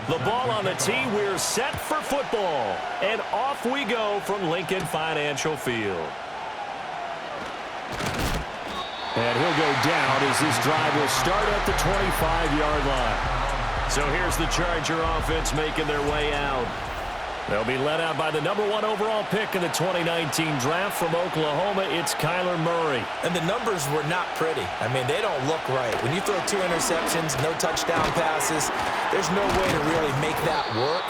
The ball on the tee. We're set for football. And off we go from Lincoln Financial Field. And he'll go down as this drive will start at the 25-yard line. So here's the Charger offense making their way out. They'll be led out by the #1 overall pick in the 2019 draft from Oklahoma. It's Kyler Murray. And the numbers were not pretty. I mean, they don't look right. When you throw 2 interceptions, no touchdown passes, there's no way to really make that work.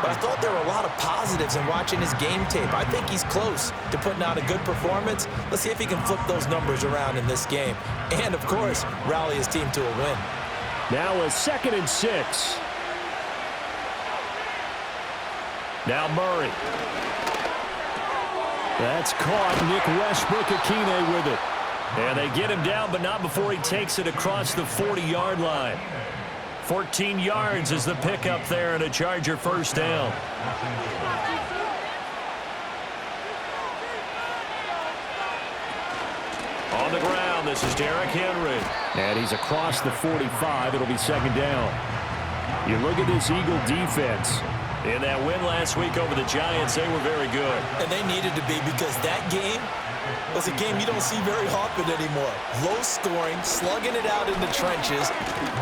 But I thought there were a lot of positives in watching his game tape. I think he's close to putting out a good performance. Let's see if he can flip those numbers around in this game. And, of course, rally his team to a win. Now a 2nd and 6. Now Murray. That's caught. Nick Westbrook-Akine with it. And they get him down, but not before he takes it across the 40-yard line. 14 yards is the pickup there and a Charger first down. On the ground, this is Derrick Henry. And he's across the 45. It'll be 2nd down. You look at this Eagle defense. In that win last week over the Giants, they were very good. And they needed to be, because that game was a game you don't see very often anymore. Low scoring, slugging it out in the trenches.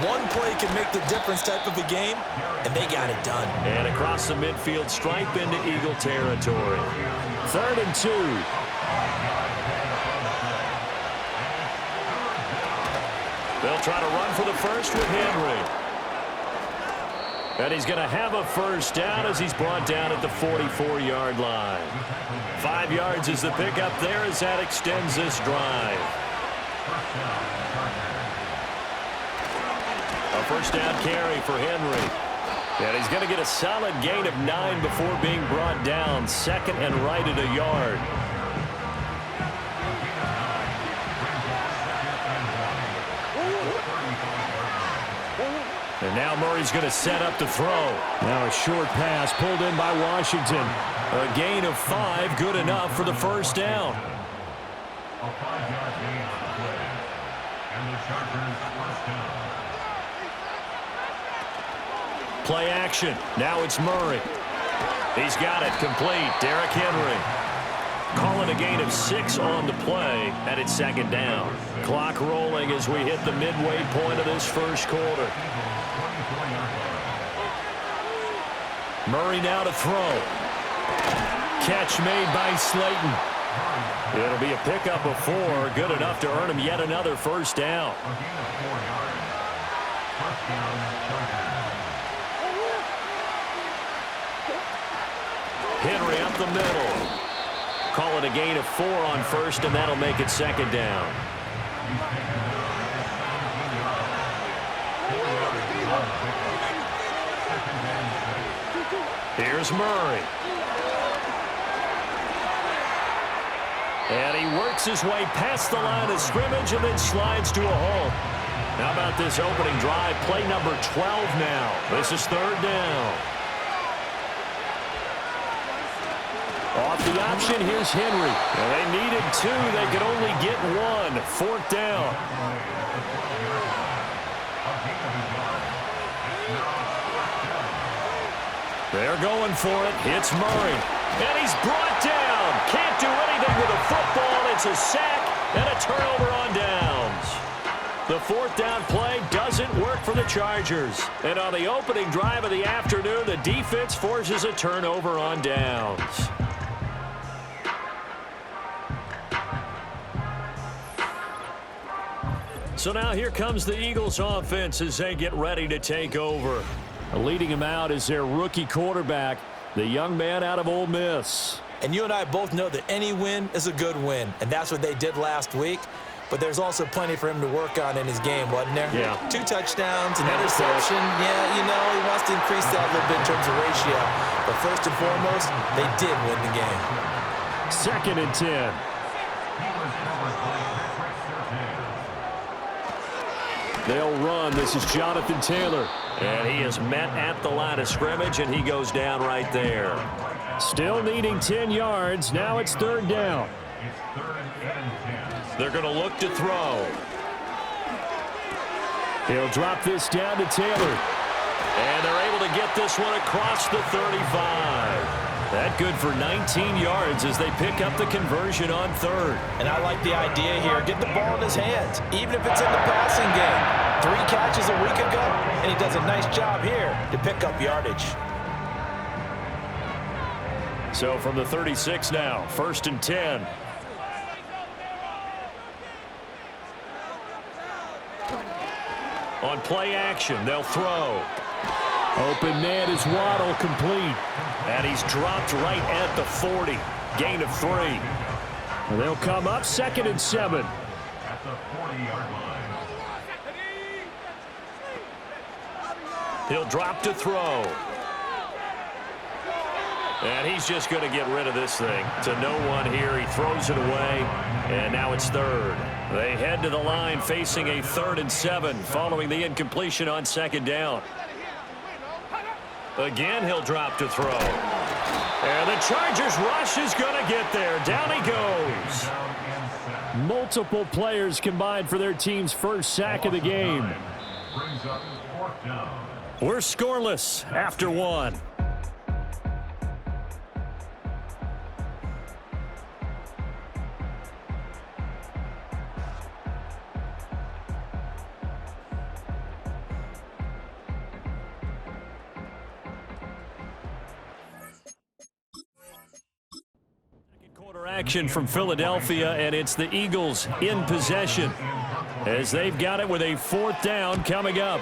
One play can make the difference type of a game, and they got it done. And across the midfield stripe into Eagle territory. 3rd and 2. They'll try to run for the first with Henry. And he's going to have a first down as he's brought down at the 44-yard line. 5 yards is the pickup there as that extends this drive. A first down carry for Henry. And he's going to get a solid gain of 9 before being brought down. 2nd and right at a yard. And now Murray's going to set up to throw. Now a short pass pulled in by Washington. A gain of 5, good enough for the first down. Play action. Now it's Murray. He's got it complete. Derrick Henry. Calling a gain of 6 on the play, and it's 2nd down. Clock rolling as we hit the midway point of this first quarter. Murray now to throw. Catch made by Slayton. It'll be a pickup of 4, good enough to earn him yet another first down. Henry up the middle. Call it a gain of 4 on first, and that'll make it 2nd down. Here's Murray. And he works his way past the line of scrimmage and then slides to a halt. How about this opening drive? Play number 12 now. This is 3rd down. Off the option, here's Henry. And they needed 2. They could only get 1. 4th down. They're going for it. It's Murray. And he's brought down. Can't do anything with a football. It's a sack and a turnover on downs. The 4th down play doesn't work for the Chargers. And on the opening drive of the afternoon, the defense forces a turnover on downs. So now here comes the Eagles offense as they get ready to take over. Leading him out is their rookie quarterback, the young man out of Ole Miss. And you and I both know that any win is a good win, and that's what they did last week. But there's also plenty for him to work on in his game, wasn't there? Yeah. 2 touchdowns, an interception. Yeah, you know, he wants to increase that a little bit in terms of ratio. But first and foremost, they did win the game. 2nd and 10. They'll run. This is Jonathan Taylor. And he is met at the line of scrimmage, and he goes down right there. Still needing 10 yards. Now it's 3rd down. They're going to look to throw. He'll drop this down to Taylor. And they're able to get this one across the 35. That good for 19 yards as they pick up the conversion on third. And I like the idea here. Get the ball in his hands, even if it's in the passing game. 3 catches a week ago, and he does a nice job here to pick up yardage. So from the 36 now, 1st and 10. On play action, they'll throw. Open man is Waddle, complete. And he's dropped right at the 40. Gain of 3. And they'll come up 2nd and 7. At the 40-yard line. He'll drop to throw. And he's just going to get rid of this thing. To no one here. He throws it away. And now it's 3rd. They head to the line facing a 3rd and 7 following the incompletion on 2nd down. Again, he'll drop to throw. And the Chargers rush is going to get there. Down he goes. Multiple players combined for their team's first sack of the game. Brings up 4th down. We're scoreless after 1. Action from Philadelphia, and it's the Eagles in possession as they've got it with a 4th down coming up.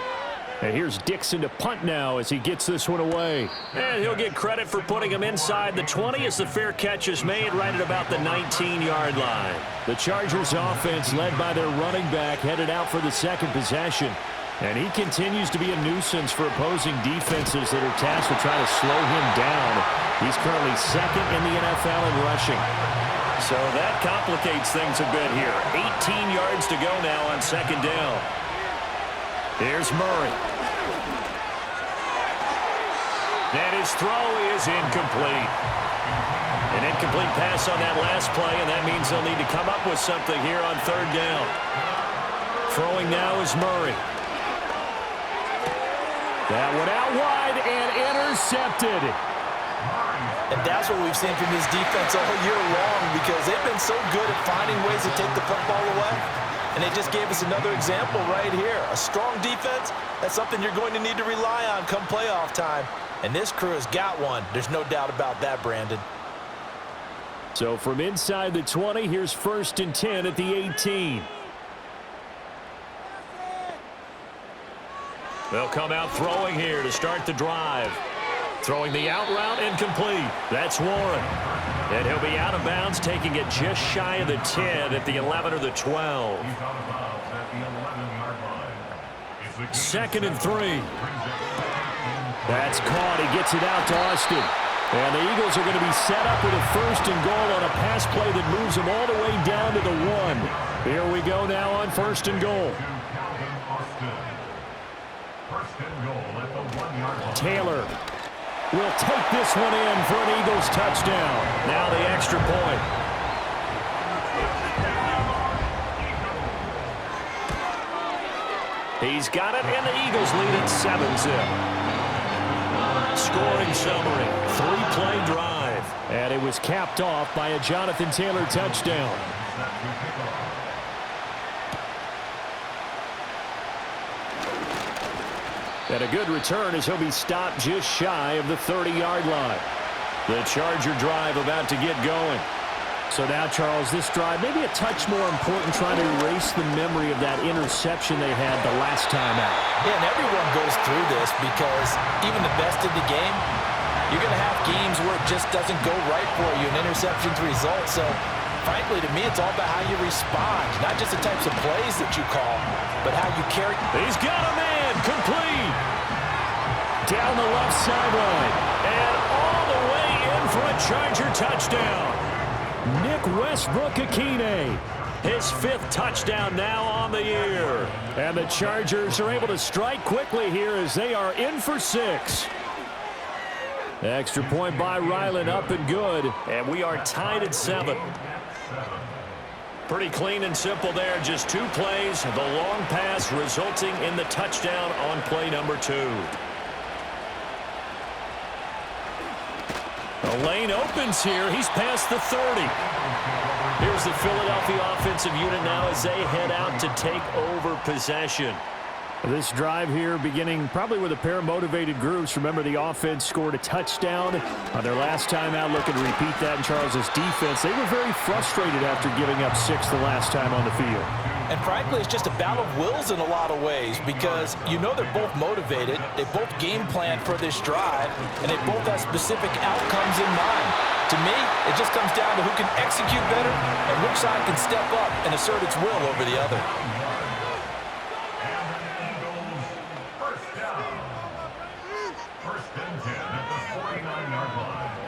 And here's Dixon to punt now as he gets this one away. And he'll get credit for putting him inside the 20 as the fair catch is made right at about the 19-yard line. The Chargers offense led by their running back headed out for the 2nd possession. And he continues to be a nuisance for opposing defenses that are tasked with trying to slow him down. He's currently 2nd in the NFL in rushing. So that complicates things a bit here. 18 yards to go now on 2nd down. Here's Murray. And his throw is incomplete. An incomplete pass on that last play, and that means they'll need to come up with something here on 3rd down. Throwing now is Murray. That one out wide and intercepted. And that's what we've seen from this defense all year long because they've been so good at finding ways to take the football away. And they just gave us another example right here. A strong defense, that's something you're going to need to rely on come playoff time. And this crew has got one. There's no doubt about that, Brandon. So from inside the 20, here's 1st and 10 at the 18. They'll come out throwing here to start the drive. Throwing the out route incomplete. That's Warren. And he'll be out of bounds, taking it just shy of the 10 at the 11 or the 12. He's out of bounds at the 11-yard line. 2nd and 3. That's caught. He gets it out to Austin. And the Eagles are going to be set up with a 1st and goal on a pass play that moves them all the way down to the 1. Here we go now on 1st and goal. Taylor will take this one in for an Eagles touchdown. Now the extra point. He's got it, and the Eagles lead at 7-zip. Scoring summary, 3-play drive. And it was capped off by a Jonathan Taylor touchdown. And a good return as he'll be stopped just shy of the 30-yard line. The Charger drive about to get going. So now, Charles, this drive maybe a touch more important trying to erase the memory of that interception they had the last time out. Yeah, and everyone goes through this because even the best in the game, you're going to have games where it just doesn't go right for you, and interceptions result. So, frankly, to me, it's all about how you respond, not just the types of plays that you call, but how you carry. He's got a man, complete. Down the left sideline, and all the way in for a Charger touchdown. Nick Westbrook-Akine. His 5th touchdown now on the year. And the Chargers are able to strike quickly here as they are in for 6. Extra point by Ryland, up and good. And we are tied at 7. Pretty clean and simple there. Just 2 plays. The long pass resulting in the touchdown on play number 2. The lane opens here. He's past the 30. Here's the Philadelphia offensive unit now as they head out to take over possession. This drive here beginning probably with a pair of motivated groups. Remember, the offense scored a touchdown on their last time out, looking to repeat that in Charles' defense. They were very frustrated after giving up 6 the last time on the field. And frankly, it's just a battle of wills in a lot of ways because you know they're both motivated, they both game plan for this drive, and they both have specific outcomes in mind. To me, it just comes down to who can execute better and which side can step up and assert its will over the other.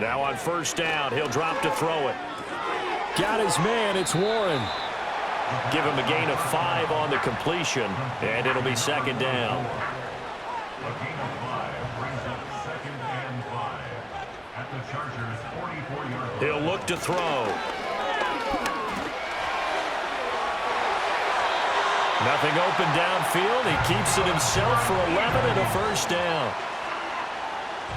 Now on first down, he'll drop to throw it. Got his man, it's Warren. Give him a gain of 5 on the completion, and it'll be second down. A gain of 5 brings up 2nd and 5 at the Chargers' 44-yard line. He'll look to throw. Nothing open downfield. He keeps it himself for 11 and a first down.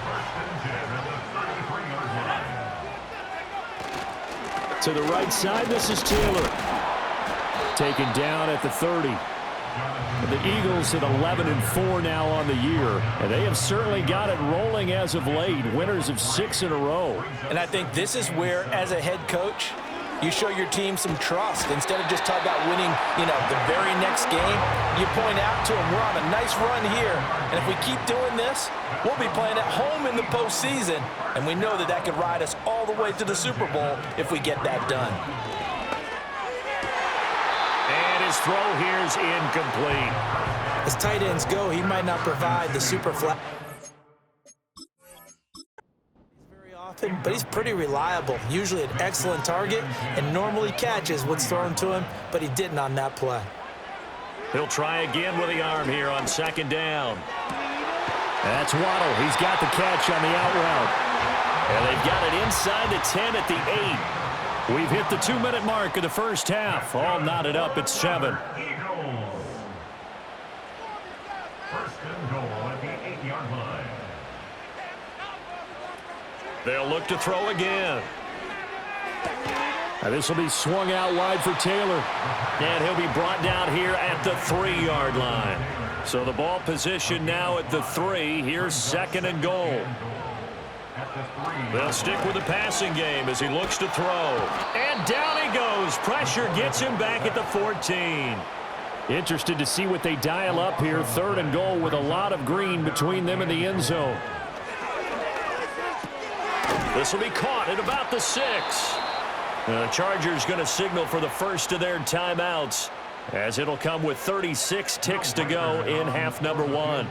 First and 10 at the 33-yard line. To the right side, this is Taylor. Taken down at the 30. The Eagles at 11-4 now on the year, and they have certainly got it rolling as of late. Winners of 6 in a row. And I think this is where, as a head coach, you show your team some trust. Instead of just talking about winning, the very next game, you point out to them, we're on a nice run here, and if we keep doing this, we'll be playing at home in the postseason, and we know that that could ride us all the way to the Super Bowl if we get that done. And his throw here's incomplete. As tight ends go, he might not provide the super flat very often, but he's pretty reliable. Usually an excellent target and normally catches what's thrown to him, but he didn't on that play. He'll try again with the arm here on second down. That's Waddle. He's got the catch on the out route. And they've got it inside the 10 at the 8. We've hit the 2-minute mark of the first half. All knotted up at 7. Eagles. First and goal at the 8-yard line. They'll look to throw again. This will be swung out wide for Taylor. And he'll be brought down here at the 3-yard line. So the ball position now at the 3. Here's second and goal. They'll stick with the passing game as he looks to throw. And down he goes. Pressure gets him back at the 14. Interested to see what they dial up here. 3rd and goal with a lot of green between them and the end zone. This will be caught at about the 6. The Chargers going to signal for the first of their timeouts, as it'll come with 36 ticks to go in half number 1. A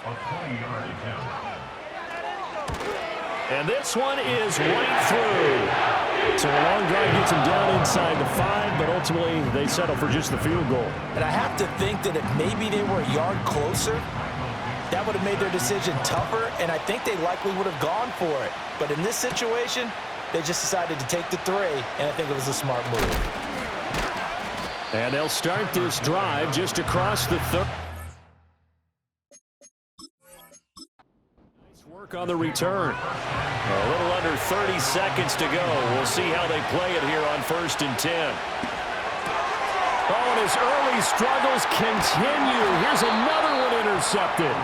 20-yard attempt. And this one is right through. So a long drive gets them down inside the 5, but ultimately they settle for just the field goal. And I have to think that if maybe they were a yard closer, that would have made their decision tougher, and I think they likely would have gone for it. But in this situation, they just decided to take the 3, and I think it was a smart move. And they'll start this drive just across the 30. Nice work on the return. A little under 30 seconds to go. We'll see how they play it here on 1st and 10. Oh, and his early struggles continue. Here's another one intercepted.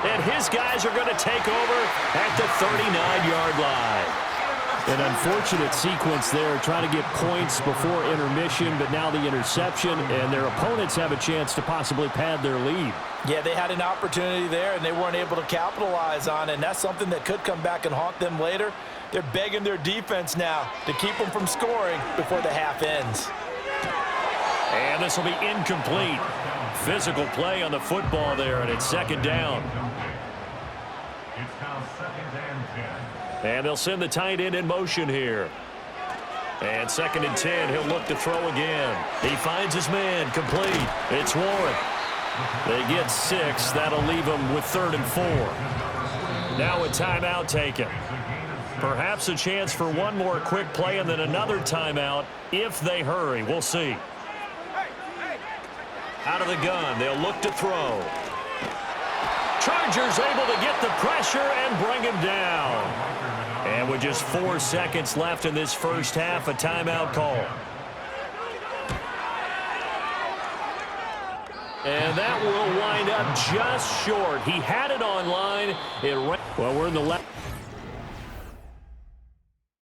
And his guys are going to take over at the 39-yard line. An unfortunate sequence there, trying to get points before intermission, but now the interception, and their opponents have a chance to possibly pad their lead. Yeah, they had an opportunity there, and they weren't able to capitalize on it, and that's something that could come back and haunt them later. They're begging their defense now to keep them from scoring before the half ends. And this will be incomplete. Physical play on the football there, and it's second down. It's now 2nd and 10. And they'll send the tight end in motion here. And 2nd and 10, he'll look to throw again. He finds his man, complete. It's Warren. They get 6. That'll leave them with 3rd and 4. Now a timeout taken. Perhaps a chance for one more quick play and then another timeout if they hurry. We'll see. Out of the gun, they'll look to throw. Chargers able to get the pressure and bring him down. And with just 4 seconds left in this first half, a timeout call. And that will wind up just short. He had it online. Well, we're in the left.